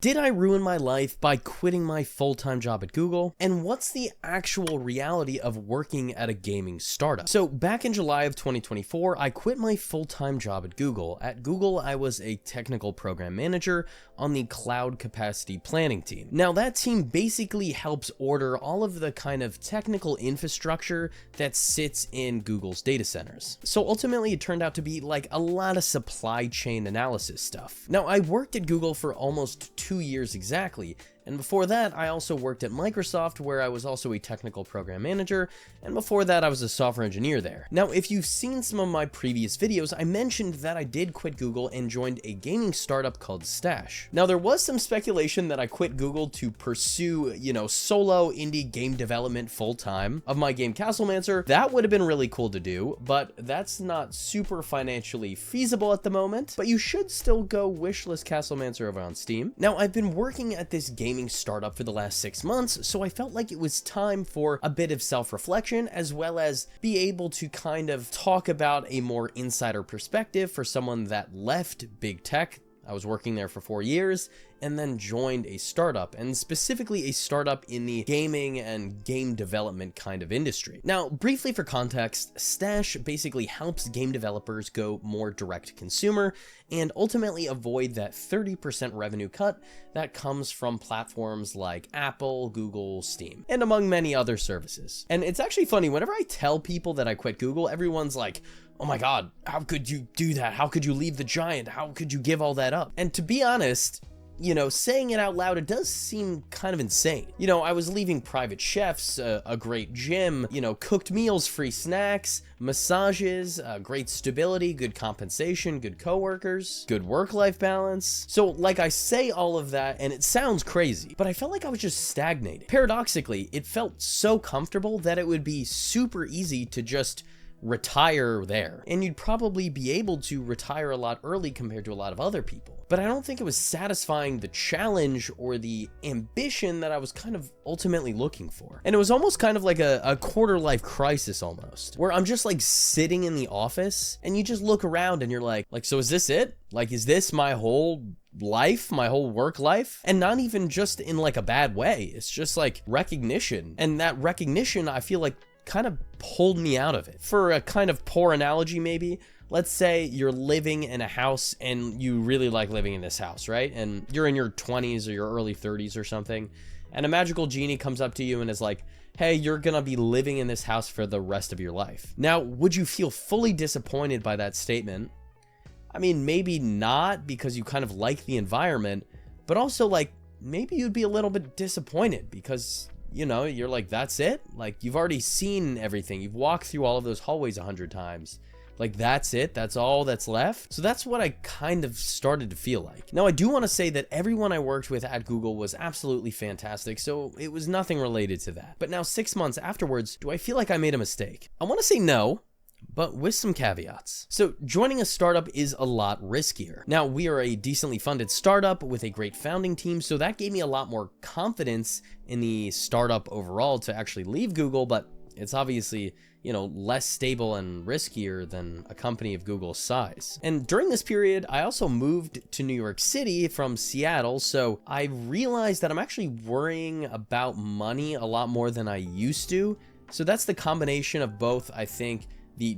Did I ruin my life by quitting my full-time job at Google? And what's the actual reality of working at a gaming startup? So back in July of 2024, I quit my full-time job at Google. At Google, I was a technical program manager on the cloud capacity planning team. Now that team basically helps order all of the kind of technical infrastructure that sits in Google's data centers. So ultimately it turned out to be like a lot of supply chain analysis stuff. Now I worked at Google for almost 2 years exactly, and before that I also worked at Microsoft, where I was also a technical program manager, and before that I was a software engineer there. Now if you've seen some of my previous videos, I mentioned that I did quit Google and joined a gaming startup called Stash. Now there was some speculation that I quit Google to pursue, solo indie game development full-time of my game Castlemancer. That would have been really cool to do, but that's not super financially feasible at the moment, but you should still go wishlist Castlemancer over on Steam. Now I've been working at this gaming startup for the last 6 months, so I felt like it was time for a bit of self-reflection, as well as be able to kind of talk about a more insider perspective for someone that left big tech. I was working there for 4 years and then joined a startup, and specifically a startup in the gaming and game development kind of industry. Now, briefly for context, Stash basically helps game developers go more direct to consumer and ultimately avoid that 30% revenue cut that comes from platforms like Apple, Google, Steam, and among many other services. And it's actually funny, whenever I tell people that I quit Google, everyone's like, oh my God, how could you do that? How could you leave the giant? How could you give all that up? And to be honest, saying it out loud, it does seem kind of insane. I was leaving private chefs, a great gym, cooked meals, free snacks, massages, great stability, good compensation, good coworkers, good work-life balance. So like I say all of that and it sounds crazy, but I felt like I was just stagnating. Paradoxically, it felt so comfortable that it would be super easy to just retire there, and you'd probably be able to retire a lot early compared to a lot of other people. But I don't think it was satisfying the challenge or the ambition that I was kind of ultimately looking for. And it was almost kind of like a quarter life crisis almost, where I'm just like sitting in the office and you just look around and you're like, so is this it? Like, is this my whole life, my whole work life? And not even just in like a bad way. It's just like recognition. And that recognition, I feel like, kind of pulled me out of it. For a kind of poor analogy, maybe, let's say you're living in a house and you really like living in this house, right? And you're in your 20s or your early 30s or something, and a magical genie comes up to you and is like, hey, you're gonna be living in this house for the rest of your life. Now, would you feel fully disappointed by that statement? I mean, maybe not, because you kind of like the environment, but also like maybe you'd be a little bit disappointed because you're like, that's it? Like, you've already seen everything. You've walked through all of those hallways 100 times. Like, that's it? That's all that's left? So that's what I kind of started to feel like. Now, I do want to say that everyone I worked with at Google was absolutely fantastic, so it was nothing related to that. But now 6 months afterwards, do I feel like I made a mistake? I want to say no, but with some caveats. So joining a startup is a lot riskier. Now, we are a decently funded startup with a great founding team, so that gave me a lot more confidence in the startup overall to actually leave Google, but it's obviously, less stable and riskier than a company of Google's size. And during this period, I also moved to New York City from Seattle, so I realized that I'm actually worrying about money a lot more than I used to. So that's the combination of both, I think, the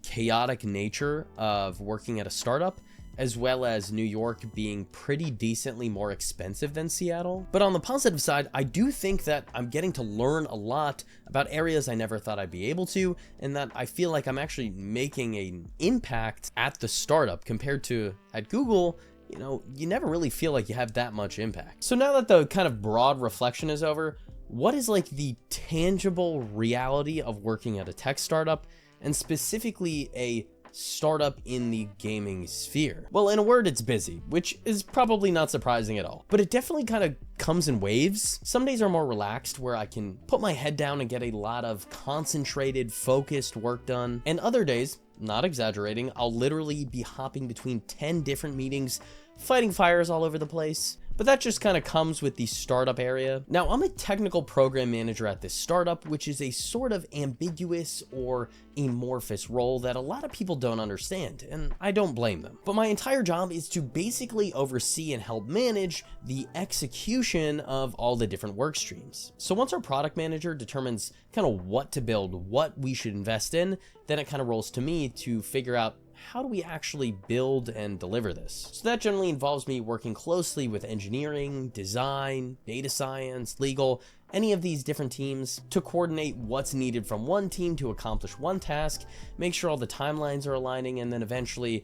chaotic nature of working at a startup, as well as New York being pretty decently more expensive than Seattle. But on the positive side, I do think that I'm getting to learn a lot about areas I never thought I'd be able to, and that I feel like I'm actually making an impact at the startup compared to at Google. You never really feel like you have that much impact. So now that the kind of broad reflection is over, what is like the tangible reality of working at a tech startup, and specifically a startup in the gaming sphere? Well, in a word, it's busy, which is probably not surprising at all, but it definitely kind of comes in waves. Some days are more relaxed, where I can put my head down and get a lot of concentrated, focused work done, and other days, not exaggerating, I'll literally be hopping between 10 different meetings, fighting fires all over the place. but that just kind of comes with the startup area. Now, I'm a technical program manager at this startup, which is a sort of ambiguous or amorphous role that a lot of people don't understand, and I don't blame them. But my entire job is to basically oversee and help manage the execution of all the different work streams. So once our product manager determines kind of what to build, what we should invest in, then it kind of rolls to me to figure out how do we actually build and deliver this? So that generally involves me working closely with engineering, design, data science, legal, any of these different teams to coordinate what's needed from one team to accomplish one task, make sure all the timelines are aligning, and then eventually,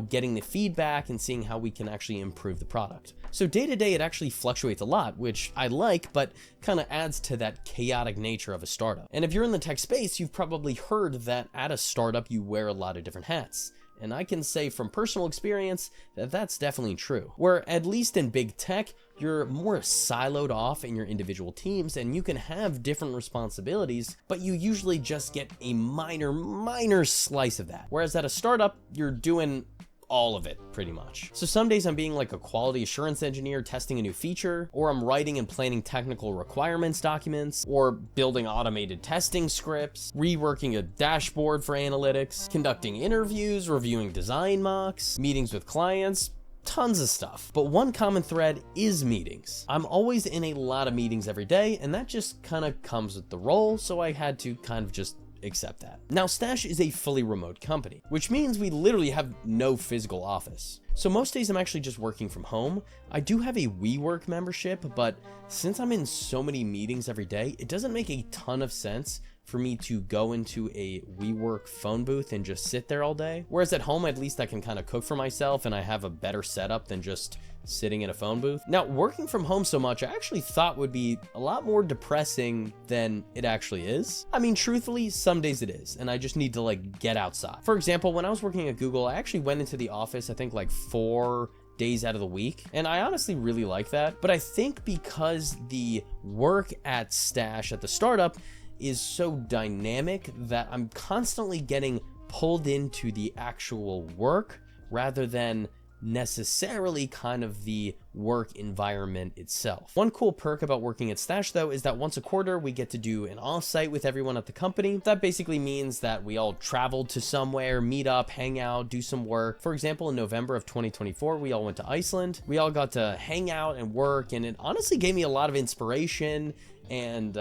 getting the feedback and seeing how we can actually improve the product. So day to day, it actually fluctuates a lot, which I like, but kind of adds to that chaotic nature of a startup. And if you're in the tech space, you've probably heard that at a startup, you wear a lot of different hats. And I can say from personal experience that that's definitely true. Where at least in big tech, you're more siloed off in your individual teams and you can have different responsibilities, but you usually just get a minor slice of that. Whereas at a startup, you're doing all of it pretty much. So some days I'm being like a quality assurance engineer testing a new feature, or I'm writing and planning technical requirements documents, or building automated testing scripts, reworking a dashboard for analytics, conducting interviews, reviewing design mocks, meetings with clients, tons of stuff. But one common thread is meetings. I'm always in a lot of meetings every day, and that just kind of comes with the role, so I had to kind of just accept that. Now, Stash is a fully remote company, which means we literally have no physical office. So most days I'm actually just working from home. I do have a WeWork membership, but since I'm in so many meetings every day, it doesn't make a ton of sense for me to go into a WeWork phone booth and just sit there all day. Whereas at home, at least I can kind of cook for myself and I have a better setup than just sitting in a phone booth. Now, working from home so much, I actually thought would be a lot more depressing than it actually is. I mean, truthfully, some days it is, and I just need to get outside. For example, when I was working at Google, I actually went into the office, I think 4 days out of the week, and I honestly really like that. But I think because the work at Stash at the startup is so dynamic that I'm constantly getting pulled into the actual work rather than necessarily kind of the work environment itself. One cool perk about working at Stash though is that once a quarter we get to do an offsite with everyone at the company. That basically means that we all travel to somewhere, meet up, hang out, do some work. For example, in November of 2024, we all went to Iceland. We all got to hang out and work, and it honestly gave me a lot of inspiration and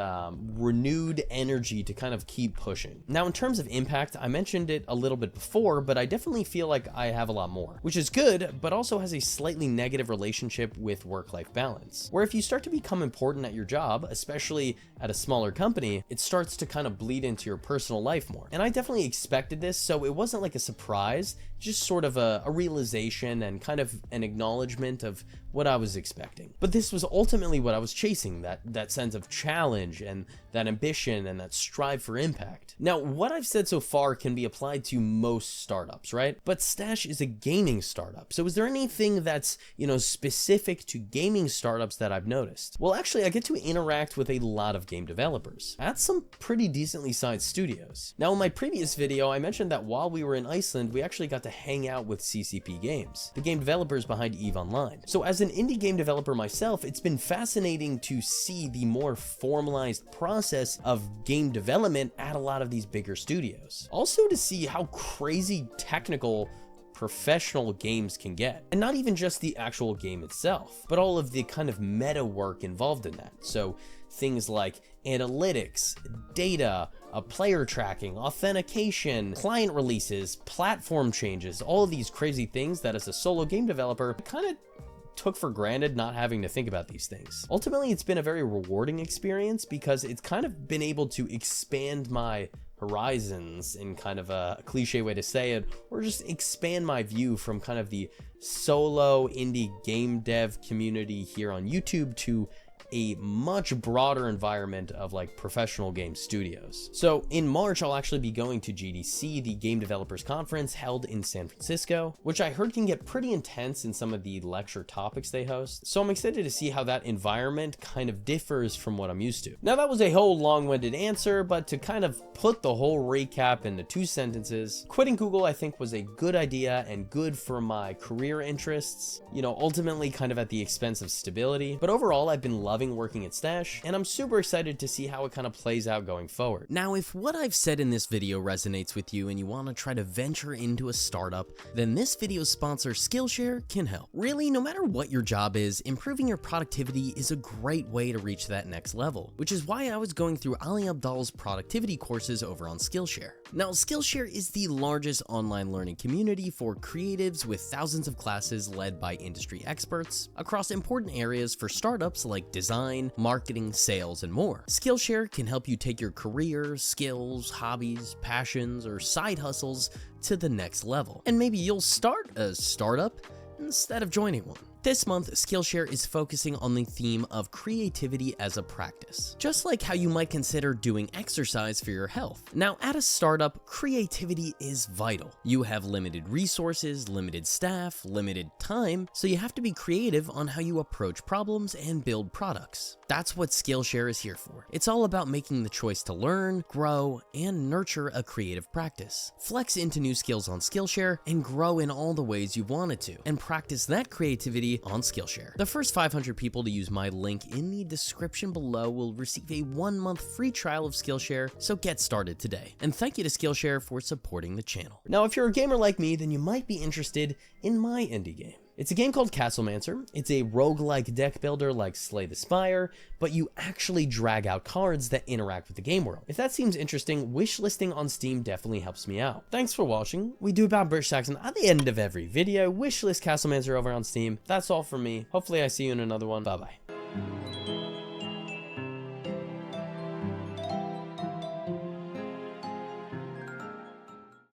renewed energy to kind of keep pushing. Now, in terms of impact, I mentioned it a little bit before, but I definitely feel like I have a lot more, which is good, but also has a slightly negative relationship with work-life balance, where if you start to become important at your job, especially at a smaller company, it starts to kind of bleed into your personal life more. And I definitely expected this, so it wasn't like a surprise, just sort of a realization and kind of an acknowledgement of what I was expecting. But this was ultimately what I was chasing, that sense of challenge and that ambition and that strive for impact. Now, what I've said so far can be applied to most startups, right? But Stash is a gaming startup. So is there anything that's, specific to gaming startups that I've noticed? Well, actually, I get to interact with a lot of game developers at some pretty decently sized studios. Now, in my previous video, I mentioned that while we were in Iceland, we actually got to hang out with CCP Games, the game developers behind EVE Online. So as an indie game developer myself, it's been fascinating to see the more formalized process of game development at a lot of these bigger studios. Also to see how crazy technical professional games can get. And not even just the actual game itself, but all of the kind of meta work involved in that. So things like analytics, data, player tracking, authentication, client releases, platform changes, all of these crazy things that as a solo game developer kind of took for granted not having to think about these things. Ultimately, it's been a very rewarding experience because it's kind of been able to expand my horizons in kind of a cliche way to say it, or just expand my view from kind of the solo indie game dev community here on YouTube to a much broader environment of like professional game studios. So in March, I'll actually be going to GDC, the Game Developers Conference held in San Francisco, which I heard can get pretty intense in some of the lecture topics they host. So I'm excited to see how that environment kind of differs from what I'm used to. Now that was a whole long-winded answer, but to kind of put the whole recap into 2 sentences, quitting Google I think was a good idea and good for my career interests, you know, ultimately kind of at the expense of stability. But overall, I've been loving working at Stash, and I'm super excited to see how it kind of plays out going forward. Now, if what I've said in this video resonates with you and you want to try to venture into a startup, then this video's sponsor, Skillshare, can help. Really, no matter what your job is, improving your productivity is a great way to reach that next level, which is why I was going through Ali Abdaal's productivity courses over on Skillshare. Now, Skillshare is the largest online learning community for creatives with thousands of classes led by industry experts across important areas for startups like design, marketing, sales, and more. Skillshare can help you take your career, skills, hobbies, passions, or side hustles to the next level. And maybe you'll start a startup instead of joining one. This month, Skillshare is focusing on the theme of creativity as a practice, just like how you might consider doing exercise for your health. Now, at a startup, creativity is vital. You have limited resources, limited staff, limited time, so you have to be creative on how you approach problems and build products. That's what Skillshare is here for. It's all about making the choice to learn, grow, and nurture a creative practice. Flex into new skills on Skillshare and grow in all the ways you wanted to, and practice that creativity on Skillshare. The first 500 people to use my link in the description below will receive a 1-month free trial of Skillshare, so get started today. And thank you to Skillshare for supporting the channel. Now, if you're a gamer like me, then you might be interested in my indie game. It's a game called Castlemancer. It's a roguelike deck builder like Slay the Spire, but you actually drag out cards that interact with the game world. If that seems interesting, wishlisting on Steam definitely helps me out. Thanks for watching. We do about British accent at the end of every video. Wishlist Castlemancer over on Steam. That's all from me. Hopefully I see you in another one. Bye bye.